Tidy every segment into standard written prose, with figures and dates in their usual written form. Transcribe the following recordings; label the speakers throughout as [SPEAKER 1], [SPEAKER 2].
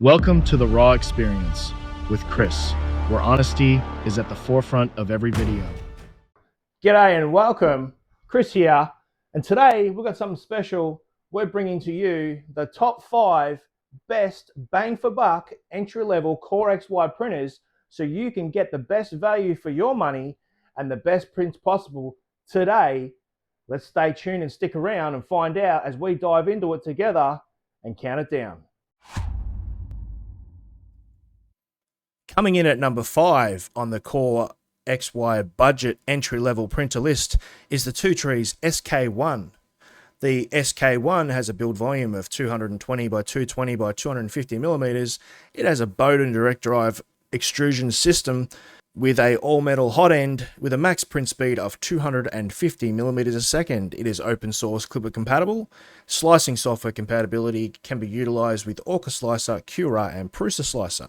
[SPEAKER 1] Welcome to the Raw Experience with Chris, where honesty is at the forefront of every video.
[SPEAKER 2] G'day and welcome, Chris here, and today we've got something special. We're bringing to you the top 5 best bang for buck entry-level Core XY printers so you can get the best value for your money and the best prints possible today. Let's stay tuned and stick around and find out as we dive into it together and count it down.
[SPEAKER 1] Coming in at number 5 on the Core XY budget entry-level printer list is the Two Trees SK1. The SK1 has a build volume of 220 by 220 by 250 millimeters. It has a Bowden direct drive extrusion system with a all-metal hot end with a max print speed of 250 millimeters a second. It is open source Clipper compatible. Slicing software compatibility can be utilized with Orca Slicer, Cura, and Prusa Slicer.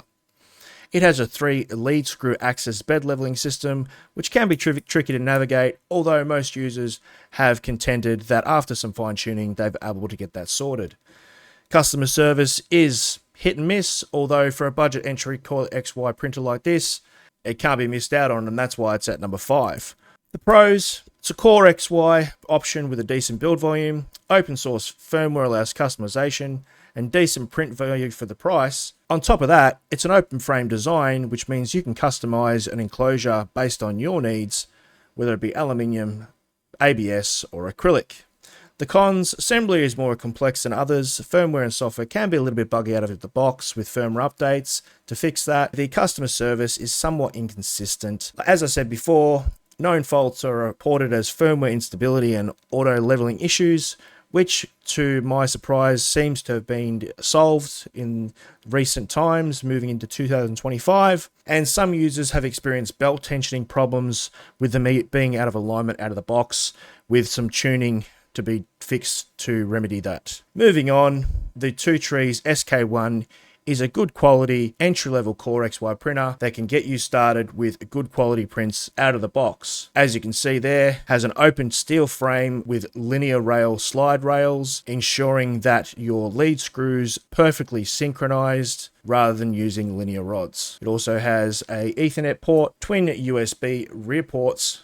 [SPEAKER 1] It has a 3 lead screw axis bed leveling system, which can be tricky to navigate, although most users have contended that after some fine tuning, they've been able to get that sorted. Customer service is hit and miss, although for a budget entry Core XY printer like this, it can't be missed out on, and that's why it's at number 5. The pros: it's a Core XY option with a decent build volume, open source firmware allows customization, and decent print value for the price. On top of that, it's an open frame design, which means you can customize an enclosure based on your needs, whether it be aluminium, ABS, or acrylic. The cons: assembly is more complex than others. Firmware and software can be a little bit buggy out of the box with firmware updates to fix that. The customer service is somewhat inconsistent. As I said before, known faults are reported as firmware instability and auto leveling issues, which, to my surprise, seems to have been solved in recent times, moving into 2025. And some users have experienced belt tensioning problems with them being out of alignment out of the box, with some tuning to be fixed to remedy that. Moving on, the Two Trees SK1 is a good quality entry-level Core XY printer that can get you started with good quality prints out of the box. As you can see there, has an open steel frame with linear rail slide rails, ensuring that your lead screws perfectly synchronized rather than using linear rods. It also has a Ethernet port, twin USB rear ports,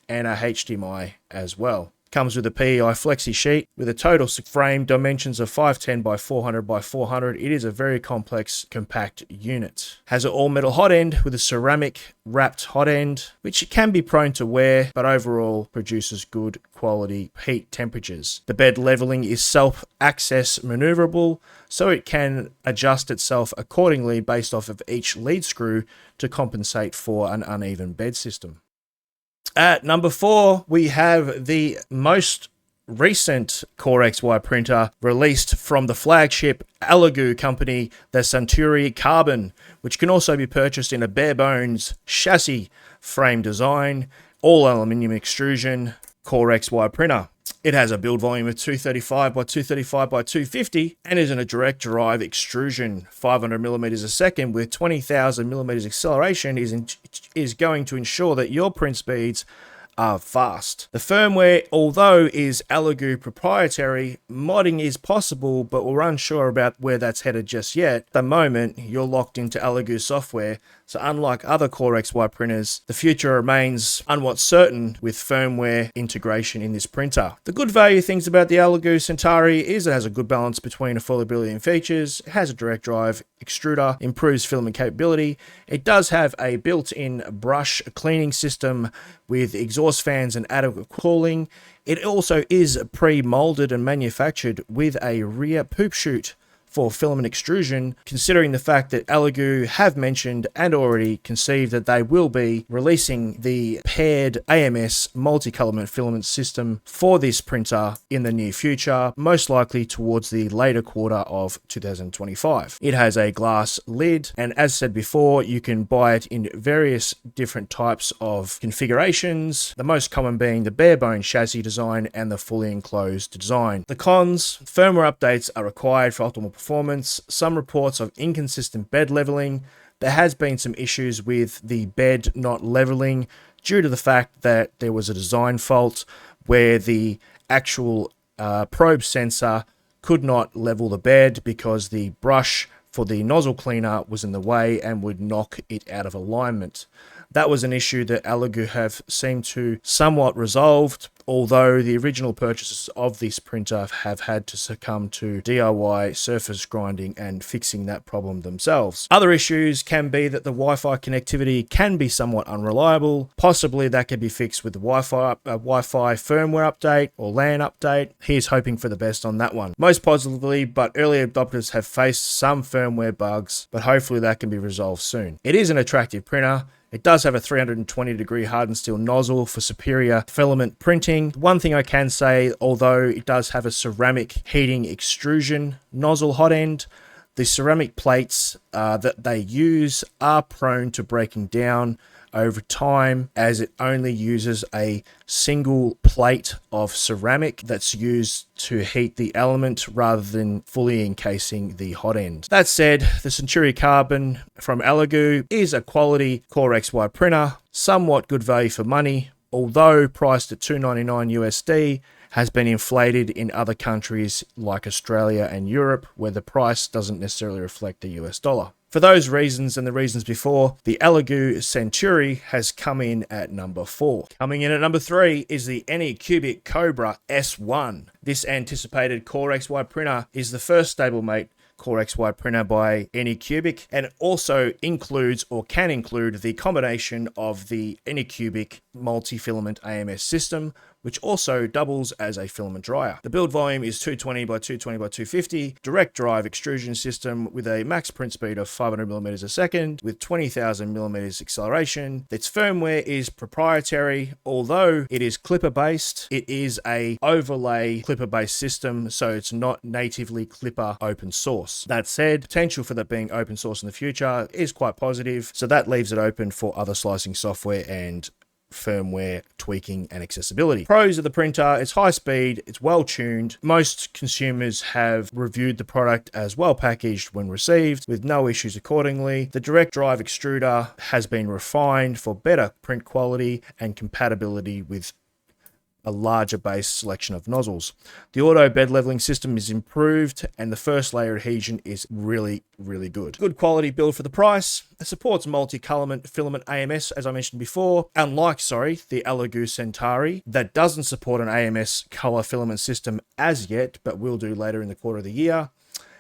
[SPEAKER 1] and a HDMI as well. Comes with a PEI flexi sheet with a total frame dimensions of 510 by 400 by 400. It is a very complex, compact unit. Has an all-metal hot end with a ceramic wrapped hot end, which can be prone to wear, but overall produces good quality heat temperatures. The bed leveling is self-access maneuverable, so it can adjust itself accordingly based off of each lead screw to compensate for an uneven bed system. At number 4, we have the most recent Core XY printer released from the flagship ELEGOO company, the Centauri Carbon, which can also be purchased in a bare bones chassis frame design, all aluminium extrusion Core XY printer. It has a build volume of 235 by 235 by 250 and is in a direct drive extrusion 500 millimeters a second with 20,000 millimeters acceleration is going to ensure that your print speeds are fast. The firmware, although is ELEGOO proprietary, modding is possible, but we're unsure about where that's headed just yet. At the moment, you're locked into ELEGOO software, so unlike other Core XY printers, the future remains somewhat certain with firmware integration in this printer. The good value things about the ELEGOO Centauri is it has a good balance between affordability and features. It has a direct drive extruder, improves filament capability. It does have a built-in brush cleaning system with exhaust fans and adequate cooling. It also is pre-molded and manufactured with a rear poop chute for filament extrusion, considering the fact that ELEGOO have mentioned and already conceived that they will be releasing the paired AMS multi-filament filament system for this printer in the near future, most likely towards the later quarter of 2025. It has a glass lid, and as said before, you can buy it in various different types of configurations, the most common being the bare bone chassis design and the fully enclosed design. The cons: firmware updates are required for optimal performance, some reports of inconsistent bed leveling. There has been some issues with the bed not leveling due to the fact that there was a design fault where the actual probe sensor could not level the bed because the brush for the nozzle cleaner was in the way and would knock it out of alignment. That was an issue that ELEGOO have seemed to somewhat resolved, although the original purchasers of this printer have had to succumb to DIY surface grinding and fixing that problem themselves. Other issues can be that the Wi-Fi connectivity can be somewhat unreliable. Possibly that could be fixed with the Wi-Fi firmware update or LAN update. Here's hoping for the best on that one. Most positively, but early adopters have faced some firmware bugs, but hopefully that can be resolved soon. It is an attractive printer. It does have a 320-degree hardened steel nozzle for superior filament printing. One thing I can say, although it does have a ceramic heating extrusion nozzle hot end, the ceramic plates that they use are prone to breaking down over time, as it only uses a single plate of ceramic that's used to heat the element rather than fully encasing the hot end. That said, the Centauri Carbon from ELEGOO is a quality Core XY printer, somewhat good value for money, although priced at $299 USD, has been inflated in other countries like Australia and Europe, where the price doesn't necessarily reflect the US dollar. For those reasons and the reasons before, the ELEGOO Centauri has come in at number 4. Coming in at number 3 is the ANYCUBIC Kobra S1. This anticipated Core XY printer is the first stablemate Core XY printer by ANYCUBIC, and it also includes or can include the combination of the ANYCUBIC multi-filament AMS system, which also doubles as a filament dryer. The build volume is 220 by 220 by 250, direct drive extrusion system with a max print speed of 500 millimeters a second with 20,000 millimeters acceleration. Its firmware is proprietary, although it is Clipper based. It is a overlay Clipper based system, so it's not natively Clipper open source. That said, potential for that being open source in the future is quite positive, so that leaves it open for other slicing software and firmware tweaking and accessibility. Pros of the printer: it's high speed, it's well tuned. Most consumers have reviewed the product as well packaged when received, with no issues accordingly. The direct drive extruder has been refined for better print quality and compatibility with a larger base selection of nozzles. The auto bed leveling system is improved, and the first layer adhesion is really good. Good quality build for the price. It supports multi-color filament AMS, as I mentioned before, unlike, the ELEGOO Centauri, that doesn't support an AMS color filament system as yet, but will do later in the quarter of the year.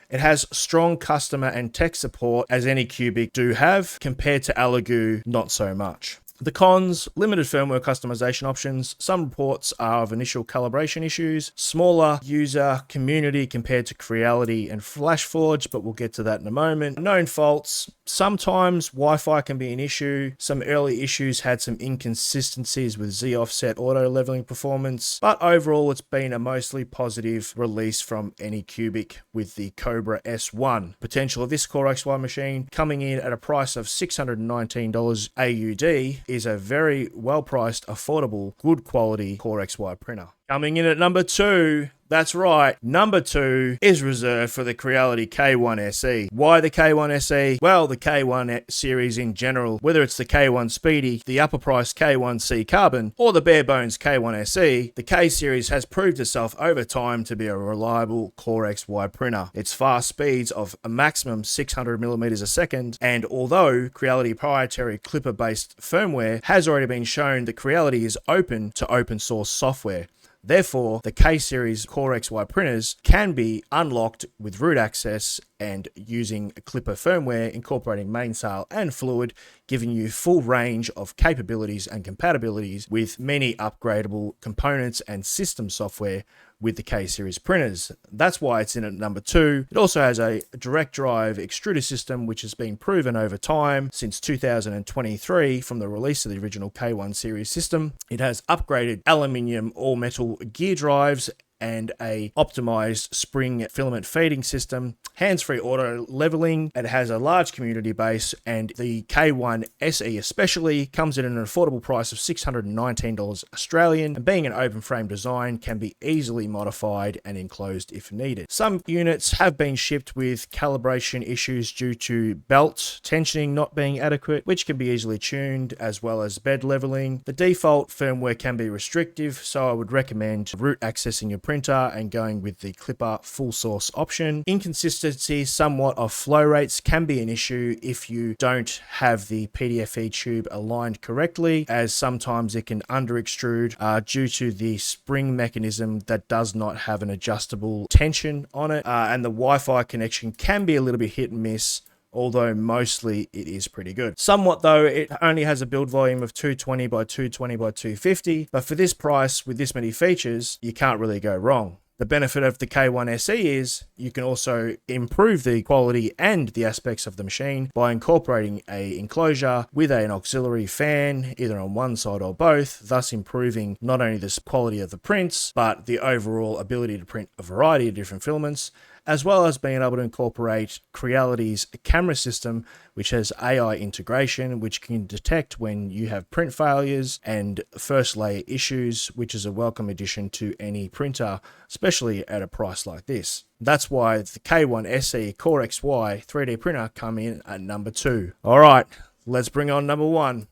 [SPEAKER 1] It has strong customer and tech support, as ANYCUBIC do have, compared to ELEGOO, not so much. The cons: limited firmware customization options. Some reports are of initial calibration issues. Smaller user community compared to CREALITY and FLASHFORGE, but we'll get to that in a moment. Known faults: sometimes Wi-Fi can be an issue. Some early issues had some inconsistencies with Z-offset auto leveling performance, but overall it's been a mostly positive release from ANYCUBIC with the Kobra S1. Potential of this Core XY machine, coming in at a price of $619 AUD, is a very well-priced, affordable, good quality Core XY printer. Coming in at number 2, that's right, number 2 is reserved for the CREALITY K1 SE. Why the K1 SE? Well, the K1 series in general, whether it's the K1 Speedy, the upper-priced K1C Carbon, or the bare-bones K1 SE, the K series has proved itself over time to be a reliable Core XY printer. Its fast speeds of a maximum 600 millimeters a second, and although CREALITY proprietary Clipper-based firmware has already been shown that CREALITY is open to open source software. Therefore, the K-Series Core XY printers can be unlocked with root access and using Clipper firmware incorporating mainsail and fluid, giving you full range of capabilities and compatibilities with many upgradable components and system software with the K-Series printers. That's why it's in at number 2. It also has a direct drive extruder system, which has been proven over time since 2023 from the release of the original K1 series system. It has upgraded aluminium all-metal gear drives and a optimized spring filament feeding system, hands-free auto leveling. It has a large community base, and the K1 SE especially comes in at an affordable price of $619 Australian, and being an open frame design can be easily modified and enclosed if needed. Some units have been shipped with calibration issues due to belt tensioning not being adequate, which can be easily tuned, as well as bed leveling. The default firmware can be restrictive, so I would recommend root accessing your printer and going with the Clipper full source option. Inconsistency somewhat of flow rates can be an issue if you don't have the PDFE tube aligned correctly, as sometimes it can under extrude due to the spring mechanism that does not have an adjustable tension on it, and the Wi-Fi connection can be a little bit hit and miss, although mostly it is pretty good. Somewhat though, it only has a build volume of 220 by 220 by 250, but for this price with this many features, you can't really go wrong. The benefit of the K1 SE is you can also improve the quality and the aspects of the machine by incorporating an enclosure with an auxiliary fan, either on one side or both, thus improving not only the quality of the prints, but the overall ability to print a variety of different filaments, as well as being able to incorporate CREALITY's camera system, which has AI integration, which can detect when you have print failures and first layer issues, which is a welcome addition to any printer, especially at a price like this. That's why the K1 SE Core XY 3D printer come in at number 2. All right, let's bring on number 1.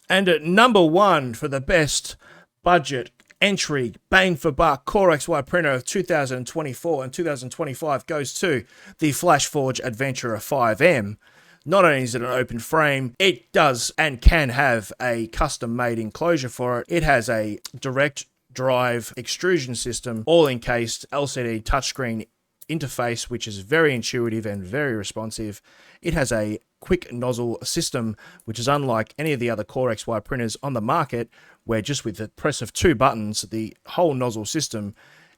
[SPEAKER 1] And at number 1 for the best budget entry bang for buck Core XY printer of 2024 and 2025 goes to the FLASHFORGE Adventurer 5M. Not only is it an open frame, it does and can have a custom made enclosure for it. It has a direct drive extrusion system, all encased LCD touchscreen interface, which is very intuitive and very responsive. It has a quick nozzle system, which is unlike any of the other Core XY printers on the market, where just with the press of 2 buttons, the whole nozzle system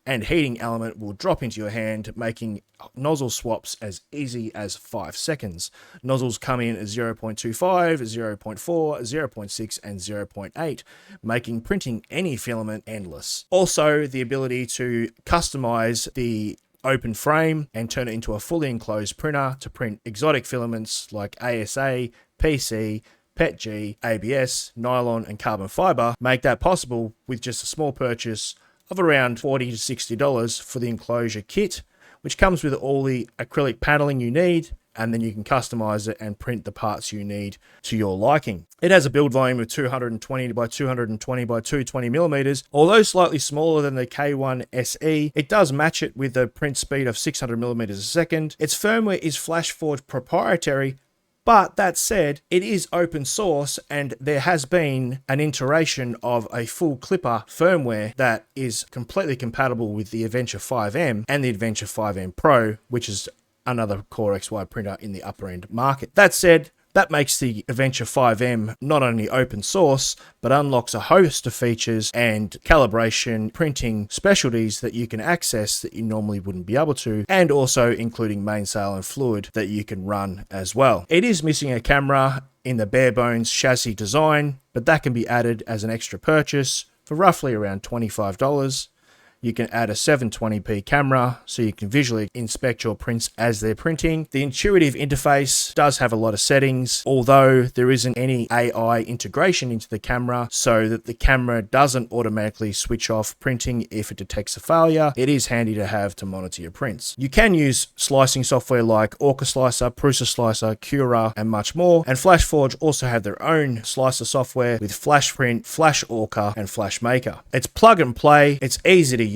[SPEAKER 1] and heating element will drop into your hand, making nozzle swaps as easy as 5 seconds. Nozzles come in as 0.25, 0.4, 0.6, and 0.8, making printing any filament endless. Also, the ability to customize the open frame and turn it into a fully enclosed printer to print exotic filaments like ASA, PC, PETG, ABS, nylon, and carbon fiber, make that possible with just a small purchase of around $40 to $60 for the enclosure kit, which comes with all the acrylic paneling you need, and then you can customize it and print the parts you need to your liking. It has a build volume of 220 by 220 by 220 millimeters. Although slightly smaller than the K1 SE, it does match it with a print speed of 600 millimeters a second. Its firmware is FLASHFORGE proprietary, but that said, it is open source, and there has been an iteration of a full Clipper firmware that is completely compatible with the Adventure 5M and the Adventure 5M Pro, which is another Core XY printer in the upper end market. That said, that makes the Adventure 5M not only open source, but unlocks a host of features and calibration printing specialties that you can access that you normally wouldn't be able to, and also including mainsail and fluid that you can run as well. It is missing a camera in the bare bones chassis design, but that can be added as an extra purchase for roughly around $25. You can add a 720p camera so you can visually inspect your prints as they're printing. The intuitive interface does have a lot of settings, although there isn't any AI integration into the camera so that the camera doesn't automatically switch off printing if it detects a failure. It is handy to have to monitor your prints. You can use slicing software like Orca Slicer, Prusa Slicer, Cura, and much more. And FLASHFORGE also have their own slicer software with Flash Print, Flash Orca, and Flash Maker. It's plug and play. It's easy to use.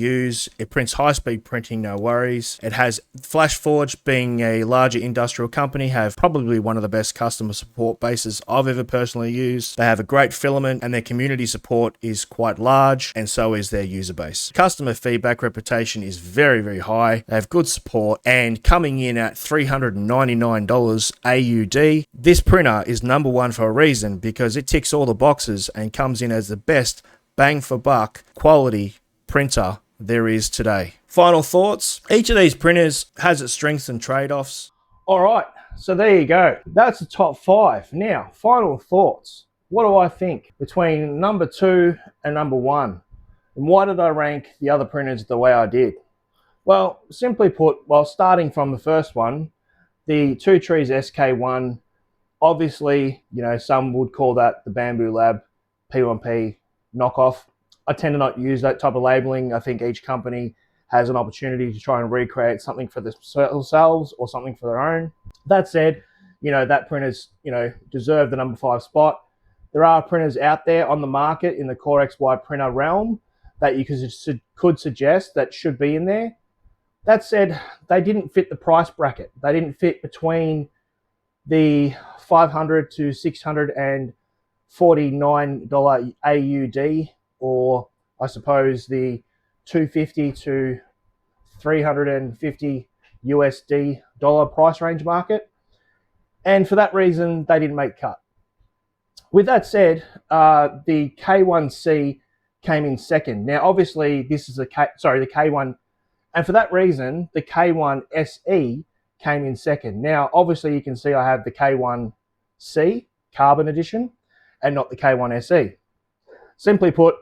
[SPEAKER 1] It prints high-speed printing, no worries. It has FLASHFORGE, being a larger industrial company, have probably one of the best customer support bases I've ever personally used. They have a great filament, and their community support is quite large, and so is their user base. Customer feedback reputation is very, very high. They have good support, and coming in at $399 AUD, this printer is number 1 for a reason, because it ticks all the boxes and comes in as the best bang for buck quality printer there is today. Final thoughts. Each of these printers has its strengths and trade-offs.
[SPEAKER 2] All right, so there you go. That's the top 5. Now, final thoughts. What do I think between number 2 and number 1? And why did I rank the other printers the way I did? Well, simply put, starting from the first one, the Two Trees SK1, obviously, some would call that the Bamboo Lab P1P knockoff. I tend to not use that type of labeling. I think each company has an opportunity to try and recreate something for themselves or something for their own. That said, that printers, deserve the number 5 spot. There are printers out there on the market in the Core XY printer realm that you could suggest that should be in there. That said, they didn't fit the price bracket. They didn't fit between the $500 to $649 AUD, or I suppose the $250 to $350 USD price range market. And for that reason, they didn't make cut. With that said, the K1C came in second. Now, obviously, this is the K1, and for that reason, the K1 SE came in second. Now, obviously, you can see I have the K1C Carbon Edition and not the K1 SE. Simply put,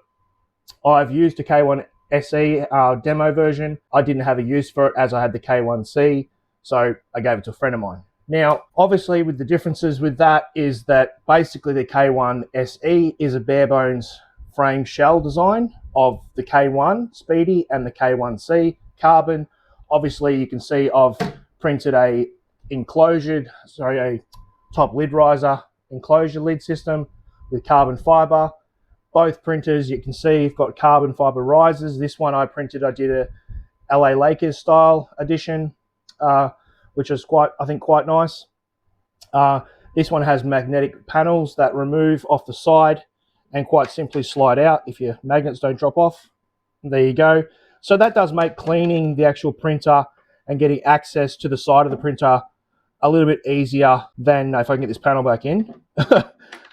[SPEAKER 2] I've used the K1 SE demo version. I didn't have a use for it as I had the K1C, so I gave it to a friend of mine. Now, obviously, with the differences with that is that basically the K1 SE is a bare bones frame shell design of the K1 Speedy and the K1C Carbon. Obviously, you can see I've printed a top lid riser enclosure lid system with carbon fiber. Both printers, you can see, you've got carbon fiber risers. This one I did a LA Lakers style edition, which is quite nice. This one has magnetic panels that remove off the side and quite simply slide out if your magnets don't drop off. There you go. So that does make cleaning the actual printer and getting access to the side of the printer a little bit easier than if I can get this panel back in.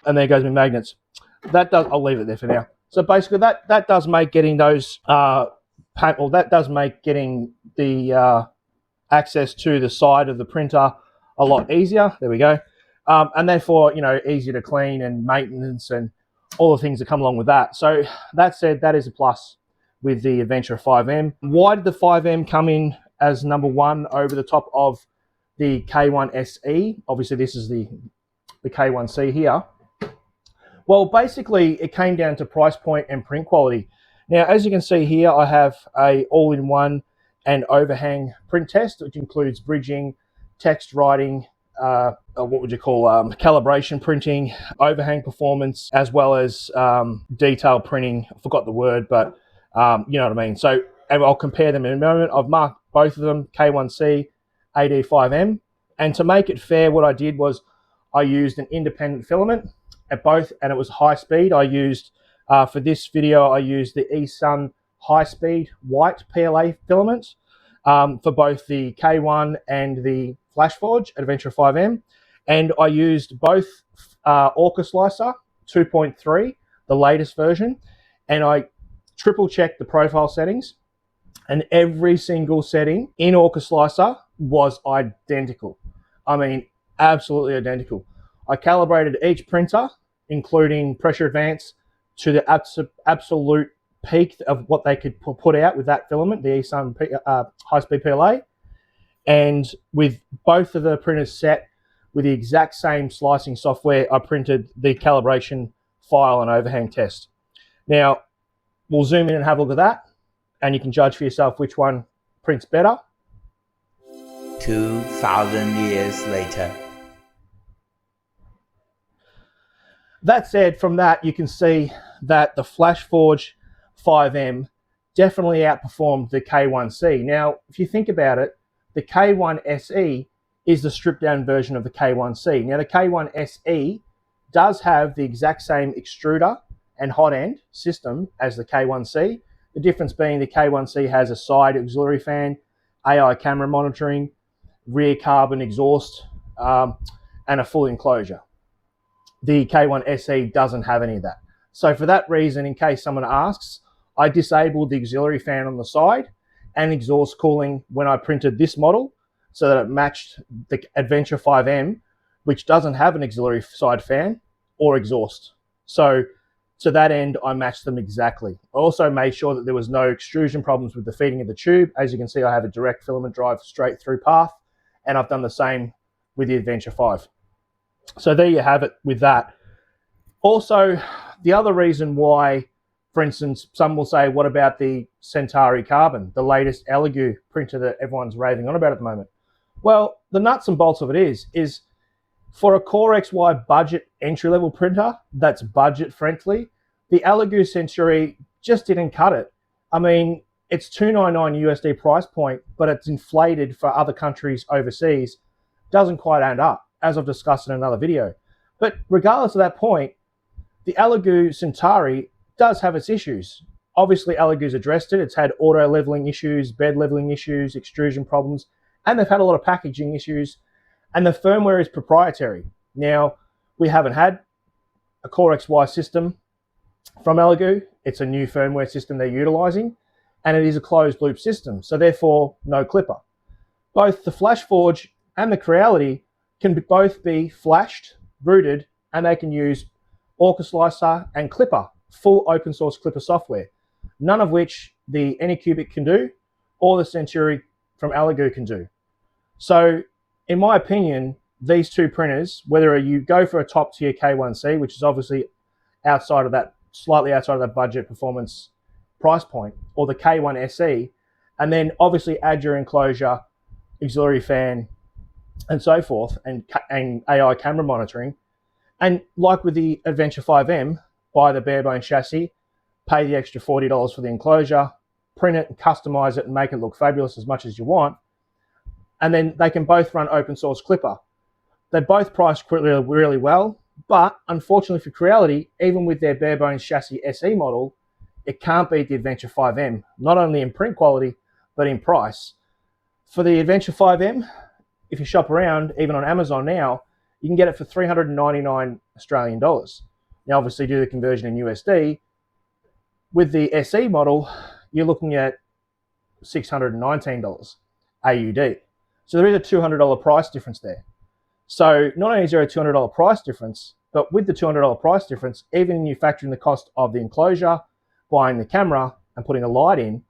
[SPEAKER 2] And there goes my magnets. I'll leave it there for now. So basically that does make getting those getting the access to the side of the printer a lot easier. There we go. And therefore, easier to clean and maintenance and all the things that come along with that. So that said, that is a plus with the Adventure 5M. Why did the 5M come in as number one over the top of the K1 SE? Obviously, this is the K1C here. Well, basically, it came down to price point and print quality. Now, as you can see here, I have a all-in-one and overhang print test, which includes bridging, text writing, calibration printing, overhang performance, as well as detail printing. I forgot the word, but you know what I mean. So I'll compare them in a moment. I've marked both of them, K1C, AD5M. And to make it fair, what I did was I used an independent filament at both, and it was high speed. I used, for this video, I used the eSun high speed white PLA filament for both the K1 and the FLASHFORGE Adventure 5M. And I used both Orca Slicer 2.3, the latest version, and I triple checked the profile settings, and every single setting in Orca Slicer was identical. I mean, absolutely identical. I calibrated each printer, including pressure advance, to the absolute peak of what they could put out with that filament, the eSun high-speed PLA. And with both of the printers set with the exact same slicing software, I printed the calibration file and overhang test. Now, we'll zoom in and have a look at that, and you can judge for yourself which one prints better.
[SPEAKER 3] 2,000 years later.
[SPEAKER 2] That said, from that, you can see that the FLASHFORGE 5M definitely outperformed the K1C. Now, if you think about it, the K1 SE is the stripped down version of the K1C. Now, the K1 SE does have the exact same extruder and hot end system as the K1C. The difference being the K1C has a side auxiliary fan, AI camera monitoring, rear carbon exhaust, and a full enclosure. The K1 SE doesn't have any of that. So for that reason, in case someone asks, I disabled the auxiliary fan on the side and exhaust cooling when I printed this model so that it matched the Adventure 5M, which doesn't have an auxiliary side fan or exhaust. So to that end, I matched them exactly. I also made sure that there was no extrusion problems with the feeding of the tube. As you can see, I have a direct filament drive straight through path, and I've done the same with the Adventure 5. So there you have it with that. Also, the other reason why, for instance, some will say, what about the Centauri Carbon, the latest ELEGOO printer that everyone's raving on about at the moment? Well, the nuts and bolts of it is for a Core XY budget entry-level printer that's budget-friendly, the ELEGOO Centauri just didn't cut it. I mean, it's $299 USD price point, but it's inflated for other countries overseas. Doesn't quite add up, as I've discussed in another video. But regardless of that point, the ELEGOO Centauri does have its issues. Obviously, ELEGOO's addressed it. It's had auto leveling issues, bed leveling issues, extrusion problems, and they've had a lot of packaging issues. And the firmware is proprietary. Now, we haven't had a Core XY system from ELEGOO. It's a new firmware system they're utilizing, and it is a closed loop system, so therefore no clipper. Both the FLASHFORGE and the CREALITY can both be flashed, rooted, and they can use ANYCUBIC and Clipper, full open source Clipper software, none of which the ANYCUBIC can do or the Centauri from ELEGOO can do. So in my opinion, these two printers, whether you go for a top tier K1C, which is obviously outside of that, slightly outside of that budget performance price point, or the K1 SE, and then obviously add your enclosure, auxiliary fan, and so forth, and AI camera monitoring. And like with the Adventure 5M, buy the bare bone chassis, pay the extra $40 for the enclosure, print it and customize it and make it look fabulous as much as you want. And then they can both run open source Clipper. They both price really, really well, but unfortunately for CREALITY, even with their bare bones chassis SE model, it can't beat the Adventure 5M, not only in print quality, but in price. For the Adventure 5M, if you shop around, even on Amazon now, you can get it for 399 Australian dollars. Now, obviously, do the conversion in USD. With the SE model, you're looking at $619 AUD. So there is a $200 price difference there. So not only is there a $200 price difference, but with the $200 price difference, even when you factor in the cost of the enclosure, buying the camera, and putting a light in,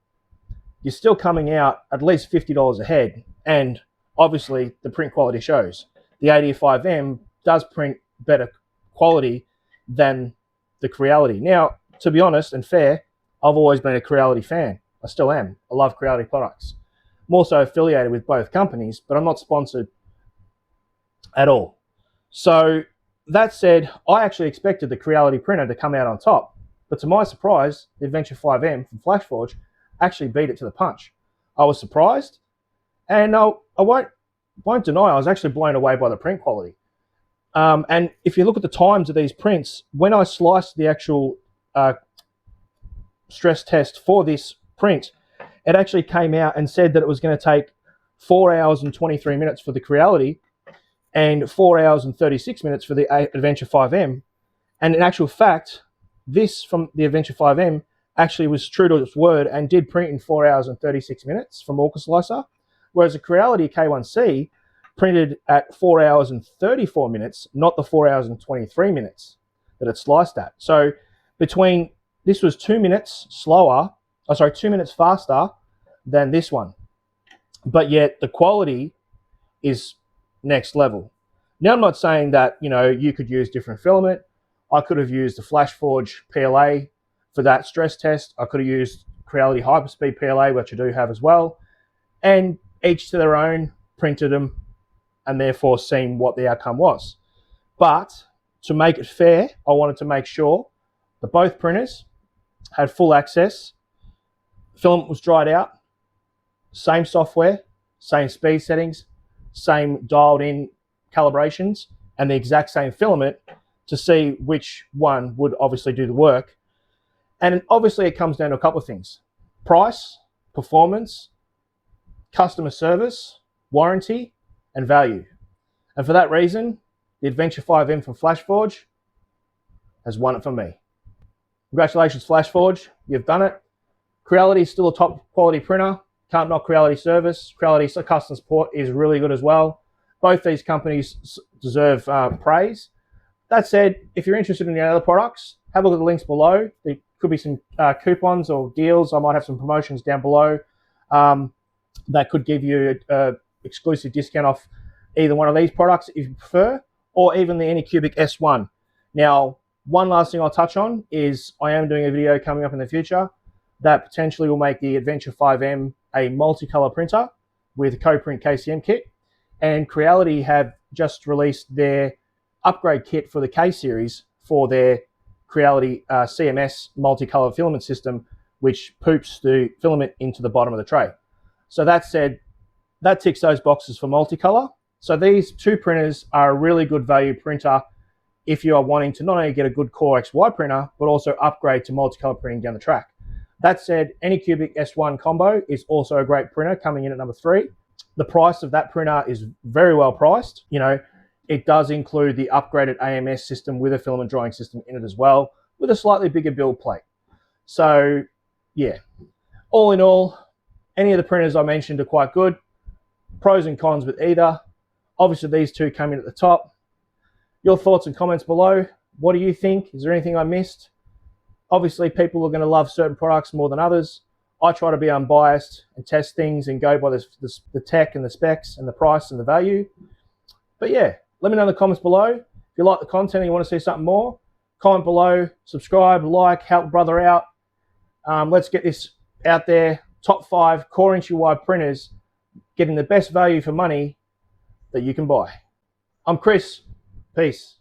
[SPEAKER 2] you're still coming out at least $50 ahead. And obviously, the print quality shows. The AD5M does print better quality than the CREALITY. Now, to be honest and fair, I've always been a CREALITY fan. I still am. I love CREALITY products. I'm also affiliated with both companies, but I'm not sponsored at all. So that said, I actually expected the CREALITY printer to come out on top. But to my surprise, the Adventure 5M from FLASHFORGE actually beat it to the punch. I was surprised, and I won't deny I was actually blown away by the print quality. And if you look at the times of these prints, when I sliced the actual stress test for this print, it actually came out and said that it was going to take 4 hours and 23 minutes for the CREALITY and 4 hours and 36 minutes for the Adventure 5M. And in actual fact, this from the Adventure 5M actually was true to its word and did print in 4 hours and 36 minutes from ANYCUBIC, whereas the CREALITY K1C printed at 4 hours and 34 minutes, not the 4 hours and 23 minutes that it sliced at. So this was 2 minutes slower, 2 minutes faster than this one. But yet the quality is next level. Now, I'm not saying that, you could use different filament. I could have used the FLASHFORGE PLA for that stress test. I could have used CREALITY Hyperspeed PLA, which I do have as well. And each to their own, printed them, and therefore seen what the outcome was. But to make it fair, I wanted to make sure that both printers had full access. Filament was dried out, same software, same speed settings, same dialed in calibrations, and the exact same filament to see which one would obviously do the work. And obviously it comes down to a couple of things: price, performance, customer service, warranty, and value. And for that reason, the Adventure 5M from FLASHFORGE has won it for me. Congratulations, FLASHFORGE, you've done it. CREALITY is still a top quality printer. Can't knock CREALITY service. CREALITY customer support is really good as well. Both these companies deserve praise. That said, if you're interested in the other products, have a look at the links below. There could be some coupons or deals. I might have some promotions down below that could give you an exclusive discount off either one of these products if you prefer, or even the ANYCUBIC S1. Now, one last thing I'll touch on is I am doing a video coming up in the future that potentially will make the Adventure 5M a multicolor printer with a co-print KCM kit. And CREALITY have just released their upgrade kit for the K series for their CREALITY CMS multicolor filament system, which poops the filament into the bottom of the tray. So that said, that ticks those boxes for multicolor. So these two printers are a really good value printer if you are wanting to not only get a good Core XY printer, but also upgrade to multicolor printing down the track. That said, ANYCUBIC S1 combo is also a great printer, coming in at number 3. The price of that printer is very well priced. You know, it does include the upgraded AMS system with a filament drying system in it as well, with a slightly bigger build plate. So yeah, all in all, any of the printers I mentioned are quite good. Pros and cons with either. Obviously these two come in at the top. Your thoughts and comments below. What do you think? Is there anything I missed? Obviously people are going to love certain products more than others. I try to be unbiased and test things and go by the tech and the specs and the price and the value. But yeah, let me know in the comments below. If you like the content and you want to see something more, comment below, subscribe, like, help brother out. Let's get this out there. Top 5 core entry-wide printers getting the best value for money that you can buy. I'm Chris. Peace.